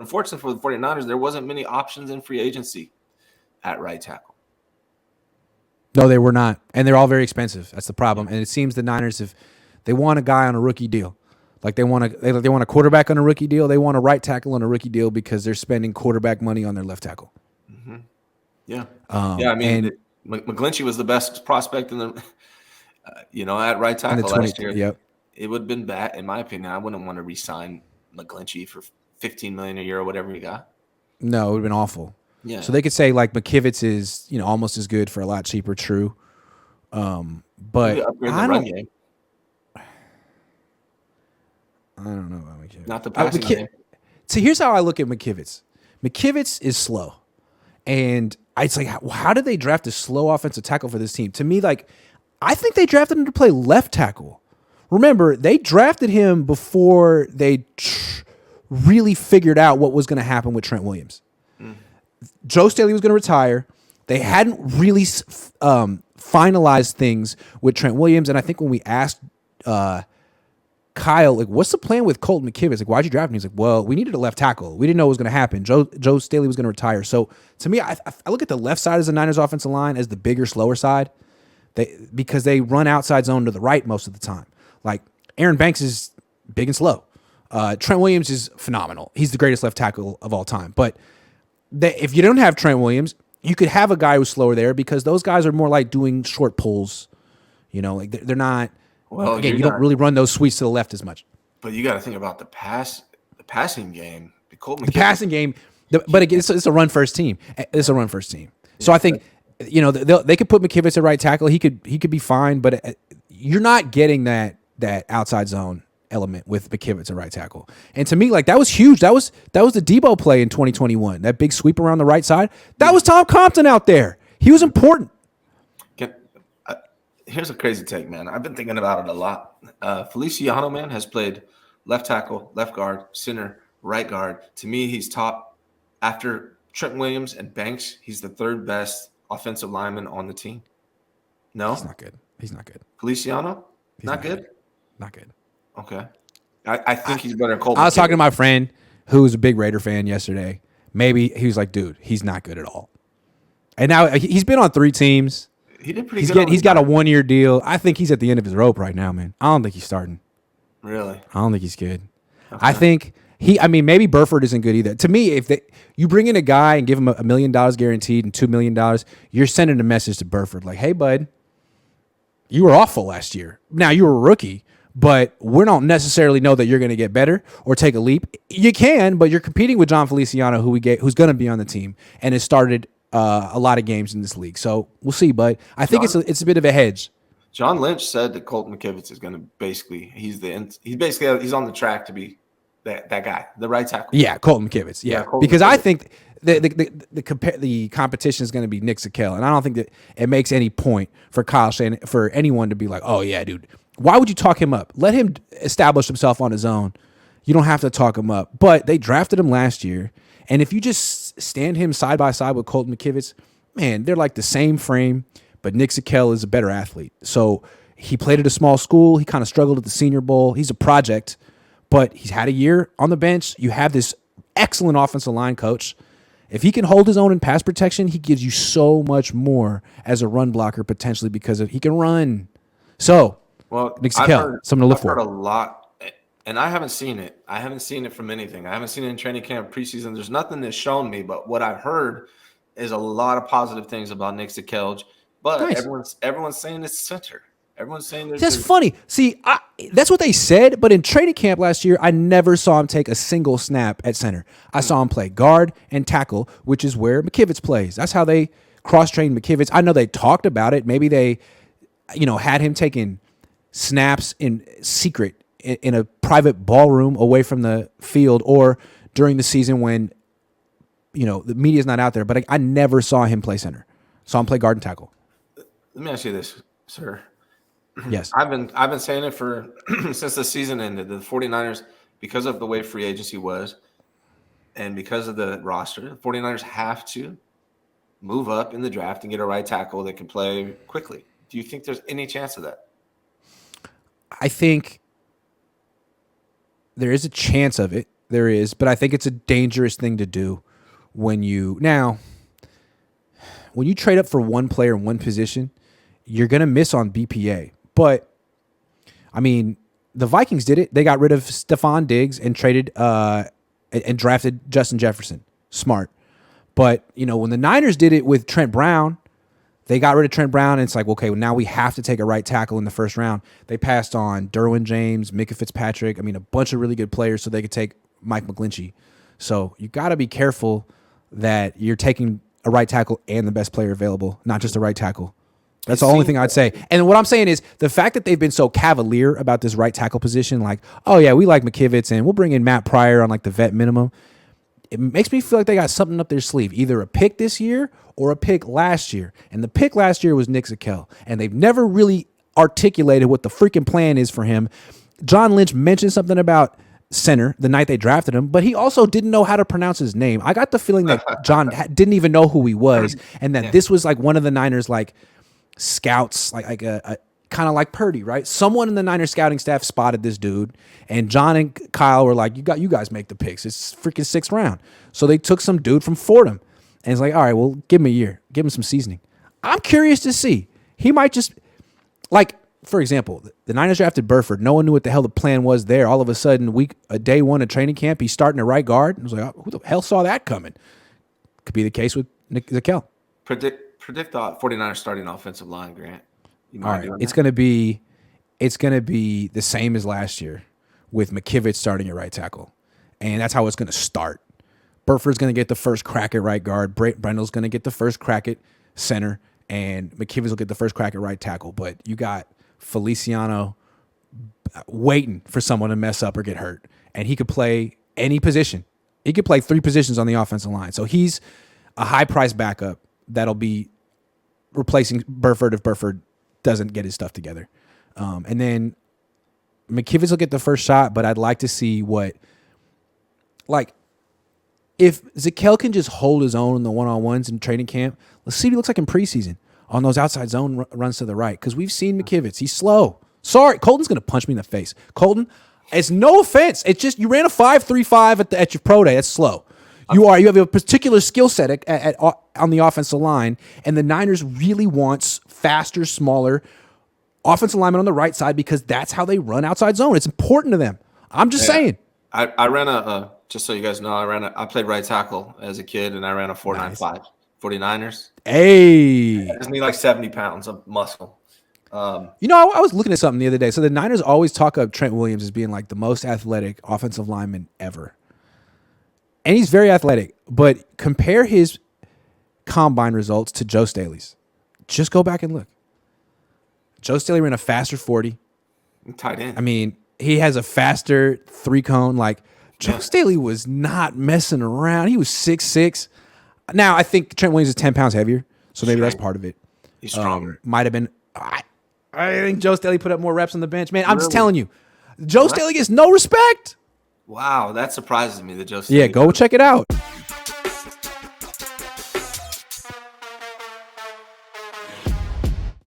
unfortunately for the 49ers, there wasn't many options in free agency at right tackle. No, they were not. And they're all very expensive. That's the problem. And it seems the Niners, if they want a guy on a rookie deal, like they want a quarterback on a rookie deal, they want a right tackle on a rookie deal because they're spending quarterback money on their left tackle. Mm-hmm. Yeah. I mean, McGlinchey was the best prospect in the, at right tackle last year. Yep. It would have been bad, in my opinion. I wouldn't want to re-sign McGlinchey for $15 million a year or whatever he got. No, it would have been awful. Yeah. So they could say like McKivitz is, almost as good for a lot cheaper. True. But I don't know about McKivitz. Not the passing game. So here's how I look at McKivitz. McKivitz is slow. And it's like, how did they draft a slow offensive tackle for this team? To me, I think they drafted him to play left tackle. Remember, they drafted him before they really figured out what was going to happen with Trent Williams. Joe Staley was going to retire. They hadn't really finalized things with Trent Williams. And I think when we asked Kyle, what's the plan with Colt McKivitz? Why'd you draft him? He's like, well, we needed a left tackle. We didn't know what was going to happen. Joe Staley was going to retire. So to me, I look at the left side of the Niners offensive line as the bigger, slower side because they run outside zone to the right most of the time. Like Aaron Banks is big and slow. Trent Williams is phenomenal. He's the greatest left tackle of all time. But if you don't have Trent Williams, you could have a guy who's slower there because those guys are more like doing short pulls. They're not. Well, again, you don't really run those sweeps to the left as much. But you got to think about the passing game. The passing game. But again, it's a run first team. It's a run first team. So I think they could put McKivitz at right tackle. He could be fine, but you're not getting that outside zone element with McKivitz at right tackle. And to me, that was huge. That was the Debo play in 2021. That big sweep around the right side. That was Tom Compton out there. He was important. Here's a crazy take, man. I've been thinking about it a lot. Feliciano, man, has played left tackle, left guard, center, right guard. To me, he's top after Trent Williams and Banks. He's the third best offensive lineman on the team. No? He's not good. Feliciano? Not good? Not good. Okay. I think he's better than Colt. I was talking to my friend who was a big Raider fan yesterday. Maybe he was like, dude, he's not good at all. And now he's been on 3 teams. He did pretty good. He's got a 1-year deal. I think he's at the end of his rope right now, man. I don't think he's starting. Really? I don't think he's good. Okay. I think maybe Burford isn't good either. To me, if you bring in a guy and give him $1 million guaranteed and $2 million, you're sending a message to Burford like, hey, bud, you were awful last year. Now, you were a rookie, but we don't necessarily know that you're going to get better or take a leap. You can, but you're competing with John Feliciano, who's going to be on the team and has started a lot of games in this league. So we'll see, but I think it's a bit of a hedge. John Lynch said that Colt McKivitz is going to he's on the track to be that guy, the right tackle. Yeah, Colt McKivitz. Yeah, because McKivitz. I think the competition is going to be Nick Zakelj, and I don't think that it makes any point for Kyle Shanahan, for anyone to be like, oh yeah, dude, why would you talk him up? Let him establish himself on his own. You don't have to talk him up. But they drafted him last year. And if you just stand him side by side with Colt McKivitz, man, they're like the same frame, but Nick Zakelj is a better athlete. So he played at a small school. He kind of struggled at the Senior Bowl. He's a project, but he's had a year on the bench. You have this excellent offensive line coach. If he can hold his own in pass protection, he gives you so much more as a run blocker potentially because he can run. So, Nick Zakelj, something to look for. I've heard a lot. And I haven't seen it. I haven't seen it from anything. I haven't seen it in training camp, preseason. There's nothing that's shown me. But what I've heard is a lot of positive things about Nick Zakelj. But nice. Everyone's saying it's center. Everyone's saying that's funny. See, that's what they said. But in training camp last year, I never saw him take a single snap at center. I saw him play guard and tackle, which is where McKivitz plays. That's how they cross-trained McKivitz. I know they talked about it. Maybe they, had him taking snaps in secret in a private ballroom away from the field or during the season when, the media's not out there. But I never saw him play center. Saw him play guard and tackle. Let me ask you this, sir. Yes. I've been saying it for since the season ended. The 49ers, because of the way free agency was and because of the roster, the 49ers have to move up in the draft and get a right tackle that can play quickly. Do you think there's any chance of that? I think there is a chance of it. There is, but I think it's a dangerous thing to do when you trade up for one player in one position, you're going to miss on BPA. But I mean, the Vikings did it. They got rid of Stephon Diggs and traded and drafted Justin Jefferson. Smart. But, when the Niners did it with Trent Brown, they got rid of Trent Brown, and it's like, okay, well, now we have to take a right tackle in the first round. They passed on Derwin James, Micah Fitzpatrick, a bunch of really good players so they could take Mike McGlinchey. So you got to be careful that you're taking a right tackle and the best player available, not just a right tackle. That's the only thing I'd say. And what I'm saying is the fact that they've been so cavalier about this right tackle position, like, oh, yeah, we like McKivitz, and we'll bring in Matt Pryor on, like, the vet minimum. It makes me feel like they got something up their sleeve, either a pick this year or a pick last year. And the pick last year was Nick Zakelj, and they've never really articulated what the freaking plan is for him. John Lynch mentioned something about center the night they drafted him, but he also didn't know how to pronounce his name. I got the feeling that John didn't even know who he was, and that this was like one of the Niners like scouts, like a kind of like Purdy, right? Someone in the Niners scouting staff spotted this dude, and John and Kyle were like, you guys make the picks. It's freaking 6th round. So they took some dude from Fordham, and it's like, all right, well, give him a year. Give him some seasoning. I'm curious to see. He might just, like, for example, the Niners drafted Burford. No one knew what the hell the plan was there. All of a sudden, day one of training camp, he's starting at right guard. It was like, oh, who the hell saw that coming? Could be the case with Nick Zakelj. Predict the 49ers starting offensive line, Grant. All right, it's gonna be the same as last year with McKivitz starting at right tackle, and that's how it's gonna start. Burford's gonna get the first crack at right guard. Brendel's gonna get the first crack at center, and McKivitz will get the first crack at right tackle. But you got Feliciano waiting for someone to mess up or get hurt, and he could play any position. He could play 3 positions on the offensive line, so he's a high-priced backup that'll be replacing Burford if Burford doesn't get his stuff together. And then McKivitz will get the first shot, but I'd like to see if Zakelj can just hold his own in the one-on-ones in training camp, let's see what he looks like in preseason on those outside zone runs to the right, because we've seen McKivitz. He's slow. Sorry, Colton's going to punch me in the face. Colton, it's no offense. It's just you ran a 5.35 at your pro day. That's slow. You have a particular skill set on the offensive line, and the Niners really wants faster, smaller offensive linemen on the right side because that's how they run outside zone. It's important to them. I'm just saying. I ran just so you guys know, I played right tackle as a kid, and I ran a 4.95 49ers. Hey. I just need like 70 pounds of muscle. I was looking at something the other day. So the Niners always talk of Trent Williams as being like the most athletic offensive lineman ever. And he's very athletic, but compare his combine results to Joe Staley's. Just go back and look. Joe Staley ran a faster 40. Tight end. He has a faster 3-cone. Like, Joe Staley was not messing around. He was 6'6". Now, I think Trent Williams is 10 pounds heavier, so maybe that's part of it. He's stronger. Might have been. I think Joe Staley put up more reps on the bench. Man, I'm just telling you. Joe Staley gets no respect. Wow, that surprises me that Joe Staley. Yeah, go check it out.